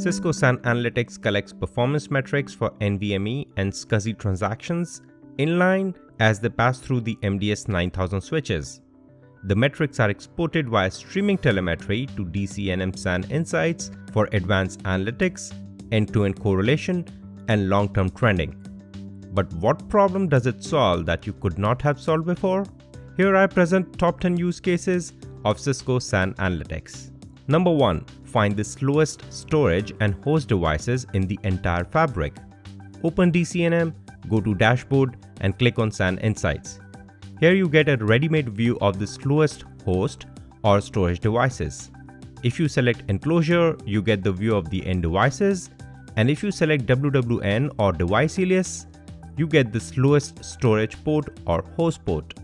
Cisco SAN Analytics collects performance metrics for NVMe and SCSI transactions inline as they pass through the MDS 9000 switches. The metrics are exported via streaming telemetry to DCNM SAN Insights for advanced analytics, end-to-end correlation, and long-term trending. But what problem does it solve that you could not have solved before? Here I present top 10 use cases of Cisco SAN Analytics. Number 1. Find the slowest storage and host devices in the entire fabric. Open DCNM, go to Dashboard and click on SAN Insights. Here you get a ready-made view of the slowest host or storage devices. If you select Enclosure, you get the view of the end devices, and if you select WWN or device alias, you get the slowest storage port or host port.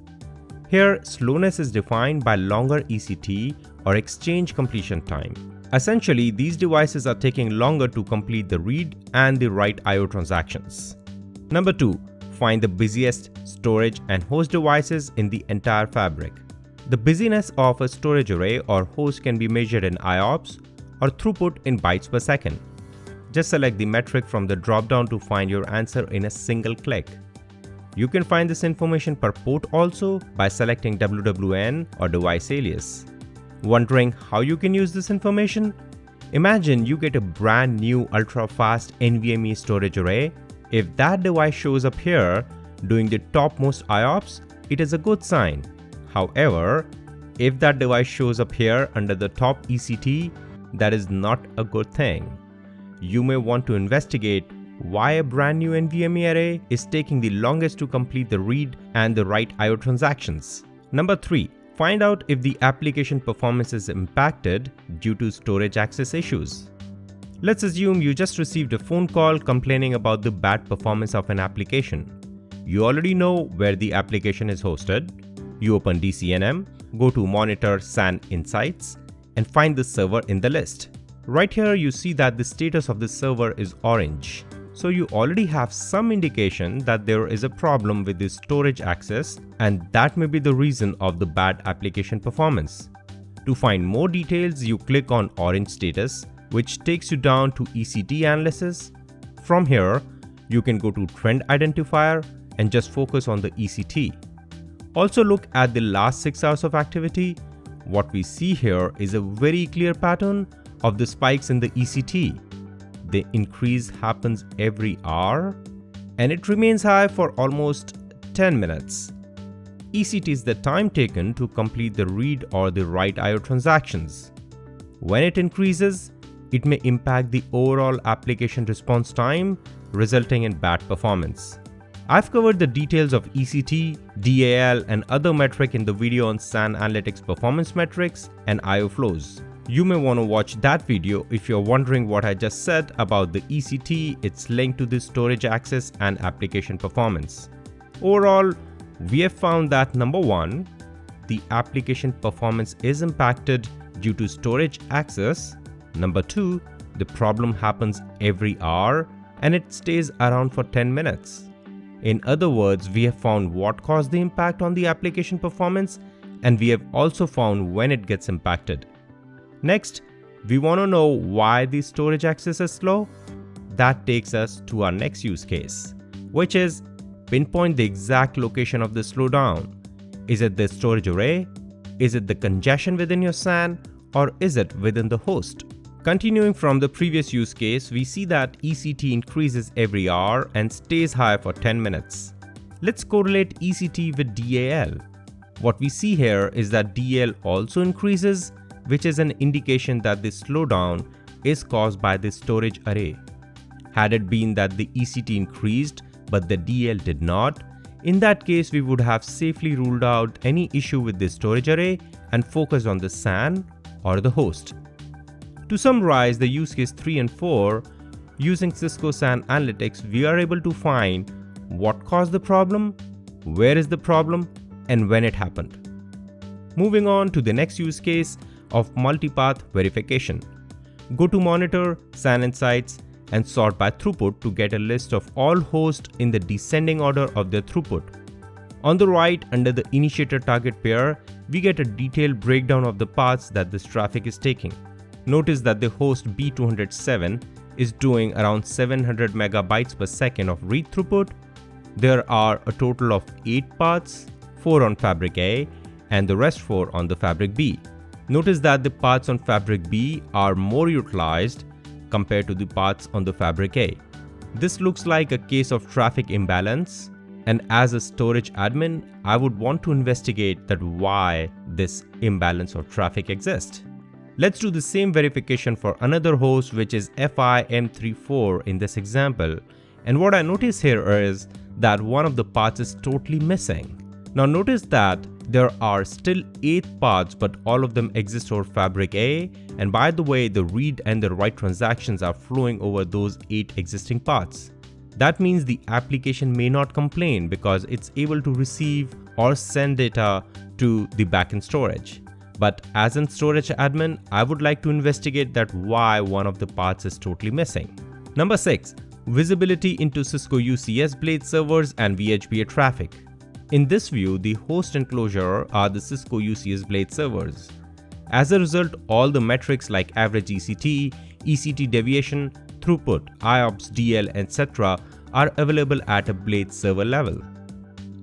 Here, slowness is defined by longer ECT or exchange completion time. Essentially, these devices are taking longer to complete the read and the write I/O transactions. Number 2. Find the busiest storage and host devices in the entire fabric. The busyness of a storage array or host can be measured in IOPS or throughput in bytes per second. Just select the metric from the drop-down to find your answer in a single click. You can find this information per port also by selecting WWN or device alias. Wondering how you can use this information? Imagine you get a brand new ultra-fast NVMe storage array. If that device shows up here doing the topmost IOPS, it is a good sign. However, if that device shows up here under the top ECT, that is not a good thing. You may want to investigate why a brand new NVMe array is taking the longest to complete the read and the write I/O transactions. Number 3. Find out if the application performance is impacted due to storage access issues. Let's assume you just received a phone call complaining about the bad performance of an application. You already know where the application is hosted. You open DCNM, go to Monitor SAN Insights, and find the server in the list. Right here you see that the status of the server is orange. So you already have some indication that there is a problem with the storage access, and that may be the reason of the bad application performance. To find more details, you click on Orange Status, which takes you down to ECT Analysis. From here, you can go to Trend Identifier and just focus on the ECT. Also look at the last 6 hours of activity. What we see here is a very clear pattern of the spikes in the ECT. The increase happens every hour and it remains high for almost 10 minutes. ECT is the time taken to complete the read or the write I/O transactions. When it increases, it may impact the overall application response time, resulting in bad performance. I've covered the details of ECT, DAL, and other metric in the video on SAN Analytics performance metrics and I/O flows. You may want to watch that video if you're wondering what I just said about the ECT, its link to the storage access and application performance. Overall, we have found that number 1, the application performance is impacted due to storage access. Number 2, the problem happens every hour and it stays around for 10 minutes. In other words, we have found what caused the impact on the application performance, and we have also found when it gets impacted. Next, we want to know why the storage access is slow. That takes us to our next use case, which is pinpoint the exact location of the slowdown. Is it the storage array? Is it the congestion within your SAN? Or is it within the host? Continuing from the previous use case, we see that ECT increases every hour and stays high for 10 minutes. Let's correlate ECT with DAL. What we see here is that DAL also increases, which is an indication that the slowdown is caused by the storage array. Had it been that the ECT increased but the DAL did not, in that case we would have safely ruled out any issue with the storage array and focused on the SAN or the host. To summarize the use case 3 and 4, using Cisco SAN Analytics, we are able to find what caused the problem, where is the problem, and when it happened. Moving on to the next use case of multipath verification. Go to Monitor SAN Insights and sort by throughput to get a list of all hosts in the descending order of their throughput. On the right, under the initiator target pair, we get a detailed breakdown of the paths that this traffic is taking. notice that the host B207 is doing around 700 megabytes per second of read throughput. There are a total of 8 paths, 4 on Fabric A and the rest 4 on the Fabric B. Notice that the paths on Fabric B are more utilized compared to the paths on the Fabric A. This looks like a case of traffic imbalance, and as a storage admin, I would want to investigate that why this imbalance of traffic exists. Let's do the same verification for another host, which is FIM34 in this example. And what I notice here is that one of the paths is totally missing. Now notice that there are still 8 paths, but all of them exist over Fabric A. And by the way, the read and the write transactions are flowing over those 8 existing paths. That means the application may not complain because it's able to receive or send data to the backend storage. But as a storage admin, I would like to investigate that why one of the paths is totally missing. Number 6. Visibility into Cisco UCS Blade servers and VHBA traffic. In this view, the host enclosure are the Cisco UCS Blade servers. As a result, all the metrics like average ECT, ECT deviation, throughput, IOPS, DL, etc. are available at a Blade server level.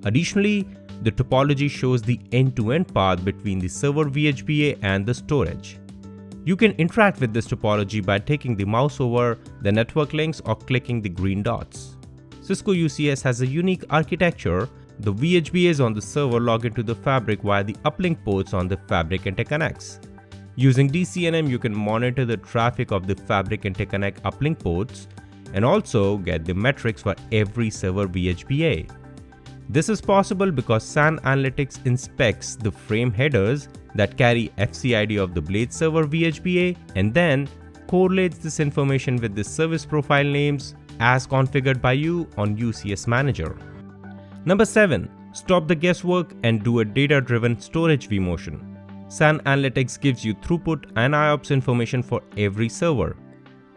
Additionally, the topology shows the end-to-end path between the server VHBA and the storage. You can interact with this topology by taking the mouse over the network links or clicking the green dots. Cisco UCS has a unique architecture. The VHBAs on the server log into the Fabric via the uplink ports on the Fabric interconnects. Using DCNM, you can monitor the traffic of the Fabric interconnect uplink ports and also get the metrics for every server VHBA. This is possible because SAN Analytics inspects the frame headers that carry FCID of the Blade server VHBA and then correlates this information with the service profile names as configured by you on UCS Manager. Number 7. Stop the guesswork and do a data-driven storage vMotion. SAN Analytics gives you throughput and IOPS information for every server.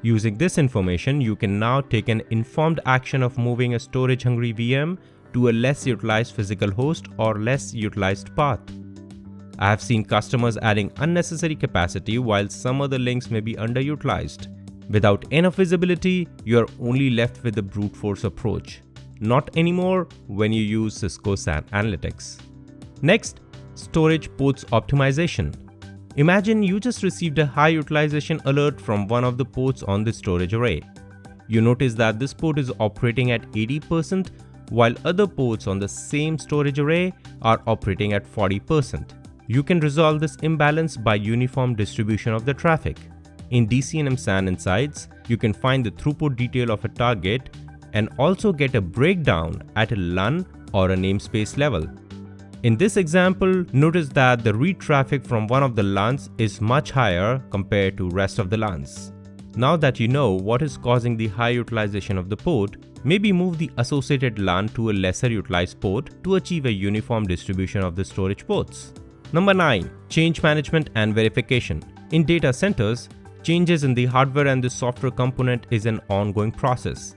Using this information, you can now take an informed action of moving a storage-hungry VM to a less utilized physical host or less utilized path. I have seen customers adding unnecessary capacity while some other links may be underutilized. Without enough visibility, you are only left with the brute force approach. Not anymore when you use Cisco SAN Analytics. Next, storage ports optimization. Imagine you just received a high utilization alert from one of the ports on the storage array. You notice that this port is operating at 80%, while other ports on the same storage array are operating at 40%. You can resolve this imbalance by uniform distribution of the traffic. In DCNM SAN Insights, you can find the throughput detail of a target and also get a breakdown at a LUN or a namespace level. In this example, notice that the read traffic from one of the LUNs is much higher compared to rest of the LUNs. Now that you know what is causing the high utilization of the port, maybe move the associated LUN to a lesser utilized port to achieve a uniform distribution of the storage ports. Number 9. Change management and verification. In data centers, changes in the hardware and the software component is an ongoing process.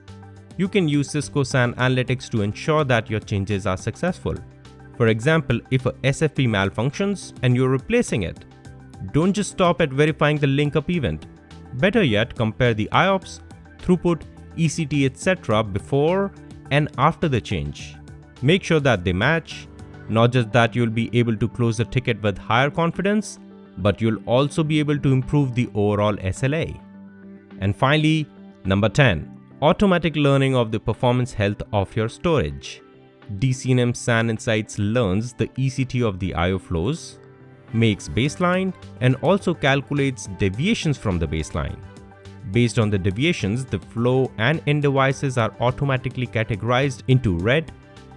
You can use Cisco SAN Analytics to ensure that your changes are successful. For example, if a SFP malfunctions and you're replacing it, don't just stop at verifying the link-up event. Better yet, compare the IOPS, throughput, ECT, etc. before and after the change. Make sure that they match. Not just that you'll be able to close the ticket with higher confidence, but you'll also be able to improve the overall SLA. And finally, number 10. Automatic learning of the performance health of your storage. DCNM SAN Insights learns the ECT of the IO flows, makes baseline, and also calculates deviations from the baseline. Based on the deviations, the flow and end devices are automatically categorized into red,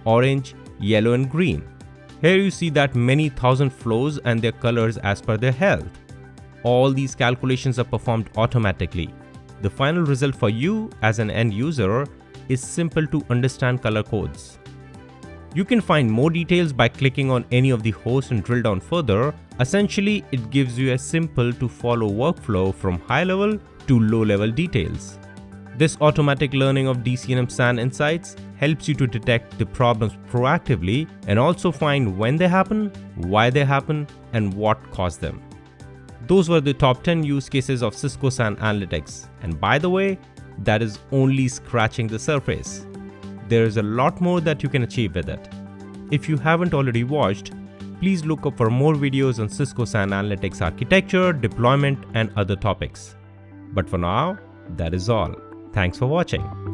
orange, yellow, and green. Here you see that many thousand flows and their colors as per their health. All these calculations are performed automatically. The final result for you as an end user is simple to understand color codes. You can find more details by clicking on any of the hosts and drill down further. Essentially, it gives you a simple to follow workflow from high level to low level details. This automatic learning of DCNM SAN Insights helps you to detect the problems proactively and also find when they happen, why they happen, and what caused them. Those were the top 10 use cases of Cisco SAN Analytics. And by the way, that is only scratching the surface. There is a lot more that you can achieve with it. If you haven't already watched, please look up for more videos on Cisco SAN Analytics architecture, deployment, and other topics. But for now, that is all. Thanks for watching.